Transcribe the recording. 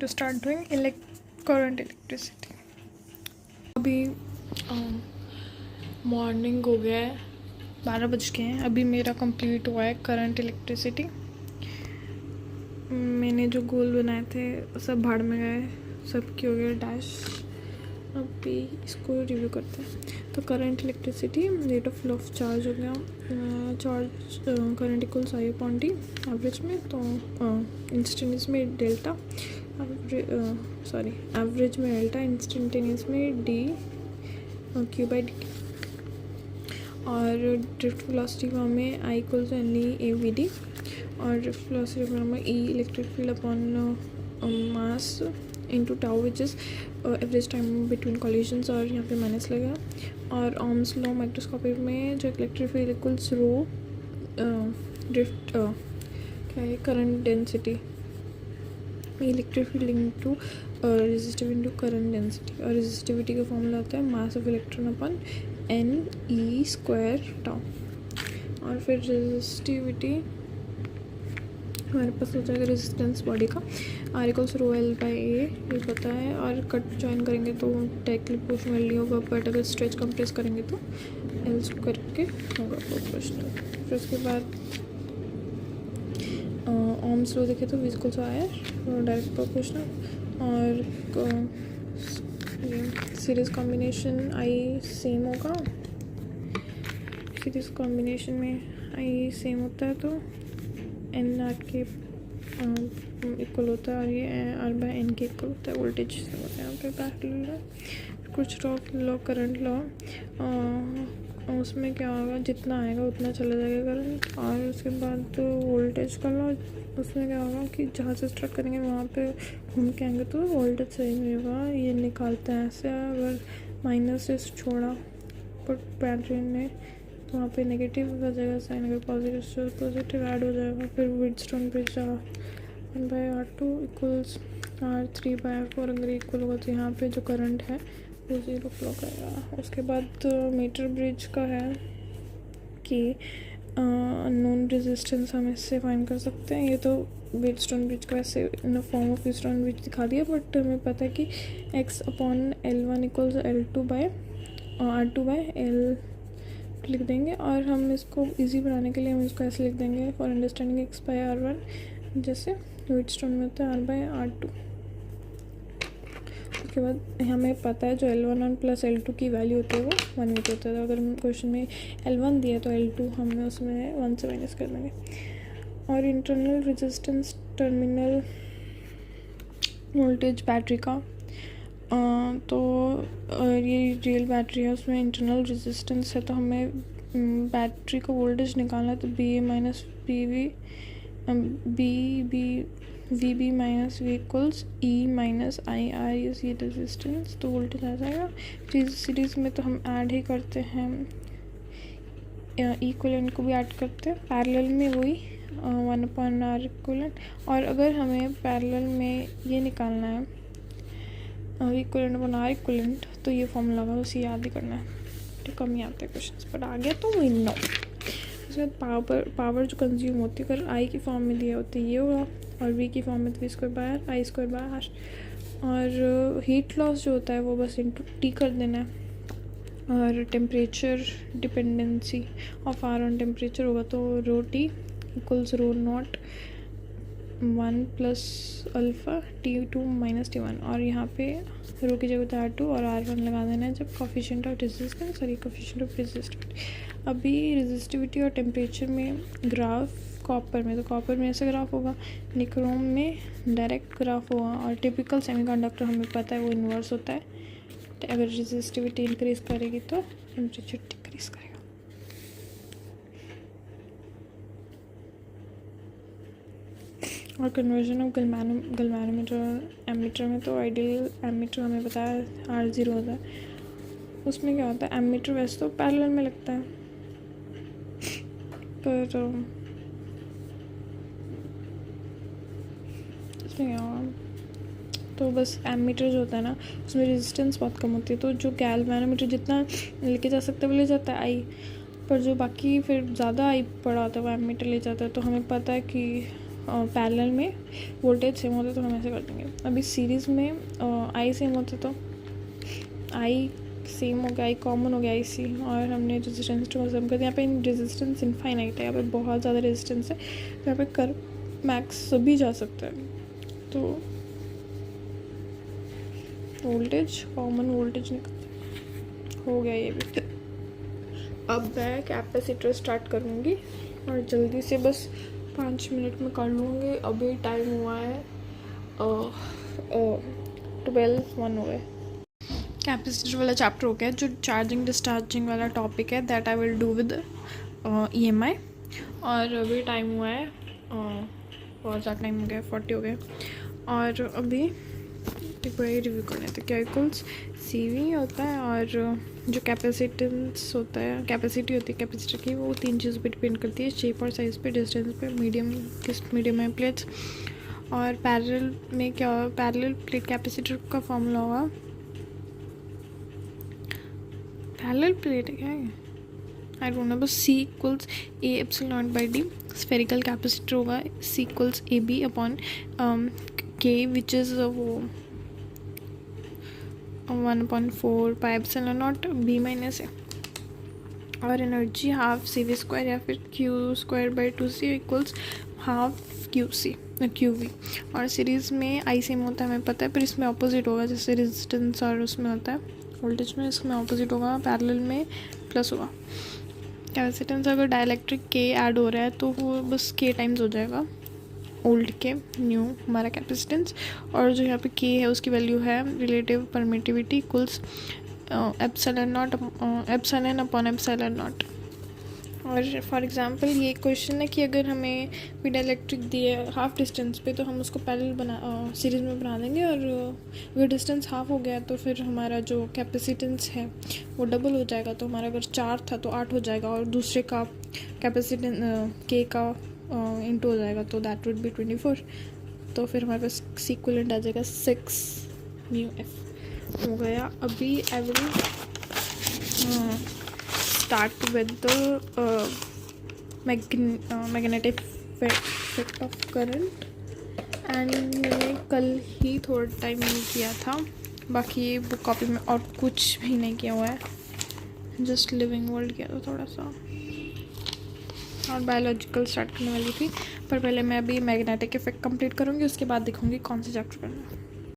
to start doing current electricity. अभी morning हो गया है, 12 बज गए हैं. अभी मेरा कंप्लीट हुआ है करंट इलेक्ट्रिसिटी. मैंने जो गोल बनाए थे सब भाड़ में गए, सब की हो गया डैश. अभी इसको रिव्यू करते हैं. तो current electricity rate of flow of charge हो गया. Charge current equals I upon T average में. तो इंस्टेंटेनियस में डेल्टा, एवरेज में डेल्टा, इंस्टेंटेनियस में डी क्यू बाई डी. और ड्रिफ्ट वेलोसिटी फॉर्म में I equals N E A V D. और ड्रिफ्ट वेलोसिटी फॉर्म में E electric field upon mass into tau which is average time between collisions. और यहाँ पे minus लगा. और Ohm's law microscopic में जो electric field equals rho drift क्या है current density, electric field into resistive into current density. और रेजिस्टिविटी का फॉर्मूला होता है mass of electron upon N E square tau. और फिर रेजिस्टिविटी हमारे पास हो जाएगा रेजिस्टेंस बॉडी का R equals rho L by A, ये पता है. और कट ज्वाइन करेंगे तो डायरेक्टली प्रोपोर्शनल नहीं होगा, बट अगर स्ट्रेच कंप्रेस करेंगे तो एल करके होगा प्रोपोर्शनल. फिर उसके बाद ओम्स लॉ देखे तो V equals R direct proportional. और सीरीज कॉम्बिनेशन आई सेम होगा. सीरीज कॉम्बिनेशन में आई सेम होता है तो एन आर के इक्वल होता है, और ये आर बाई एन के इक्वल होता है. वोल्टेज होता है यहाँ पे पैरेलल. कुछ लॉ करंट लॉ, उसमें क्या होगा, जितना आएगा उतना चला जाएगा करंट. और उसके बाद वोल्टेज का लॉ, उसमें क्या होगा कि जहाँ से स्टार्ट करेंगे वहाँ पे घूम के आएंगे तो वोल्टेज सही नहीं होगा. ये निकालते हैं ऐसे, अगर माइनस से छोड़ा बट बैटरी ने तो वहाँ पे नेगेटिव हो जाएगा साइन, अगर पॉजिटिव ऐड हो जाएगा. फिर Wheatstone bridge 1/R2 equals R3/4. अगर इक्वल होगा तो यहाँ पे जो करंट है वो 0 फ्लो करेगा. उसके बाद मीटर ब्रिज का है कि अननोन रेजिस्टेंस हम इससे फाइंड कर सकते हैं. ये तो व्हीटस्टोन ब्रिज का वैसे in form of Wheatstone bridge दिखा दिया, बट हमें पता है कि x/L1 इक्वल्स R2/L लिख देंगे. और हम इसको इजी बनाने के लिए हम इसको ऐसे लिख देंगे फॉर अंडरस्टैंडिंग x/R1, जैसे व्हीटस्टोन में होता है R/R2. उसके बाद हमें पता है जो L1 प्लस L2 की वैल्यू होती है वो 1 मीटर होता है. अगर हम क्वेश्चन में L1 दिया तो L2 हमने उसमें 1 से माइनस कर देंगे. और internal resistance terminal voltage battery का, तो ये रियल बैटरी है, उसमें इंटरनल रेजिस्टेंस है. तो हमें बैटरी का वोल्टेज निकालना है. तो B A minus B V B minus V equals E minus I R is ये रेजिस्टेंस. तो वोल्टेज आ जाएगा. सीरीज में तो हम ऐड ही करते हैं, इक्वलेंट को भी ऐड करते हैं. पैरेलल में वही 1/R इक्वलेंट. और अगर हमें पैरेलल में ये निकालना है इक्वलेंट अपन आर इक्वलेंट, तो ये फॉर्मूला होगा, उसे याद ही करना है. तो कम ही आते हैं क्वेश्चन, पर आ गया तो वी नो. उसके बाद पावर जो कंज्यूम होती है, अगर आई की फॉर्म में दिया होता है ये होगा, और वी की फॉर्म में तो V² I square by R. और हीट लॉस जो होता है वो बस इंटू टी कर देना है. और temperature dependency of R on temperature होगा तो rho T equals rho not 1 plus alpha T2 minus T1. और यहाँ पे रो की जगह R2 और R1 लगा देना है जब coefficient of resistance coefficient of resistivity. अभी रेजिस्टिविटी और टेम्परेचर में ग्राफ कॉपर में, तो कॉपर में ऐसा ग्राफ होगा, निक्रोम में डायरेक्ट ग्राफ होगा. और टिपिकल सेमीकंडक्टर हमें पता है वो इन्वर्स होता है. तो अगर रेजिस्टिविटी इंक्रीज करेगी तो टेम्परेचर डिक्रीज करेगा. और कन्वर्जन ऑफ गैल्वेनोमीटर एमीटर में, तो आइडियल एमीटर हमें पता है R0 होता है. उसमें क्या होता है, एमीटर वैसे तो पैरेलल में लगता है, पर इसमें क्या होगा, तो बस एमीटर जो होता है ना उसमें रेजिस्टेंस बहुत कम होती है. तो जो गैल्वेनोमीटर जितना लेके जा सकता है वो ले जाता है आई, पर जो बाकी फिर ज़्यादा आई पड़ा होता है वो एमीटर ले जाता है. तो हमें पता है कि पैरेलल में वोल्टेज सेम होता तो हम ऐसे कर देंगे। अभी सीरीज़ में आई सेम होता तो आई सेम हो गया, आई कॉमन हो गया आई सी, और हमने रेजिस्टेंस को कम कर दिया। यहाँ पे रेजिस्टेंस इनफाइनाइट है, यहाँ पे बहुत ज़्यादा रेजिस्टेंस है, यहाँ पे कर मैक्स सभी जा सकता है। तो वोल्टेज कॉमन वोल्टेज निकल हो गया ये भी। अब मैं कैपेसिटर स्टार्ट करूँगी और जल्दी से बस 5 मिनट में कर लूँगी। अभी टाइम हुआ है 12:01 हो गए। कैपेसिटर वाला चैप्टर हो गया। जो चार्जिंग डिस्चार्जिंग वाला टॉपिक है that I will do with EMI। और अभी टाइम हुआ है बहुत ज़्यादा टाइम हो गया, 40 हो गया। और अभी देखो ये रिव्यू करने थे। क्या इक्वल्स CV होता है, और जो कैपेसिटेंस होता है, कैपेसिटी होती है कैपेसिटर की, वो 3 चीज़ों पे डिपेंड करती है, शेप और साइज़ पे, डिस्टेंस पे, मीडियम किस मीडियम है प्लेट्स। और पैरेलल में क्या होगा, पैरेलल प्लेट कैपेसिटर का फॉर्मूला होगा, पैरेलल प्लेट है क्या है, आई डोंट नो, बस C equals A/0/D। Spherical capacitor होगा C equals AB/K which is वो 1/4 πε0 B-A। और एनर्जी हाफ CV² या फिर Q²/2C इक्वल्स हाफ QV। और सीरीज़ में आई सेम होता है हमें पता है, पर इसमें अपोजिट होगा, जैसे रेजिस्टेंस और उसमें होता है वोल्टेज में, इसमें अपोजिट होगा, पैरेलल में प्लस होगा। कैपेसिटेंस अगर डाइलेक्ट्रिक K ऐड हो रहा है तो वो बस K टाइम्स हो जाएगा, ओल्ड के न्यू हमारा कैपेसिटेंस। और जो यहाँ पे K है उसकी वैल्यू है रिलेटिव परमिटिविटी इक्वल्स ε/ε0। और फॉर एग्जांपल ये क्वेश्चन है कि अगर हमें कोई डाइलेक्ट्रिक दिए हाफ डिस्टेंस पे तो हम उसको पैरेलल सीरीज़ में बना देंगे, और अगर डिस्टेंस हाफ हो गया तो फिर हमारा जो कैपेसिटेंस है वो डबल हो जाएगा। तो हमारा अगर 4 था तो 8 हो जाएगा, और दूसरे का कैपेसिटेंस K का इंटू हो जाएगा, तो दैट वुड बी 24। तो फिर हमारे पास इक्विवेलेंट आ जाएगा 6μF हो गया। अभी I will start with the magnetic effect of current. And मैंने कल ही थोड़ा टाइम नहीं किया था, बाकी ये बुक कॉपी में और कुछ भी नहीं किया हुआ है, जस्ट लिविंग वर्ल्ड किया था थोड़ा सा, और बायोलॉजिकल स्टार्ट करने वाली थी। पर पहले मैं अभी मैग्नेटिक इफेक्ट कंप्लीट करूँगी, उसके बाद दिखाऊंगी कौन सा चैप्टर करना है।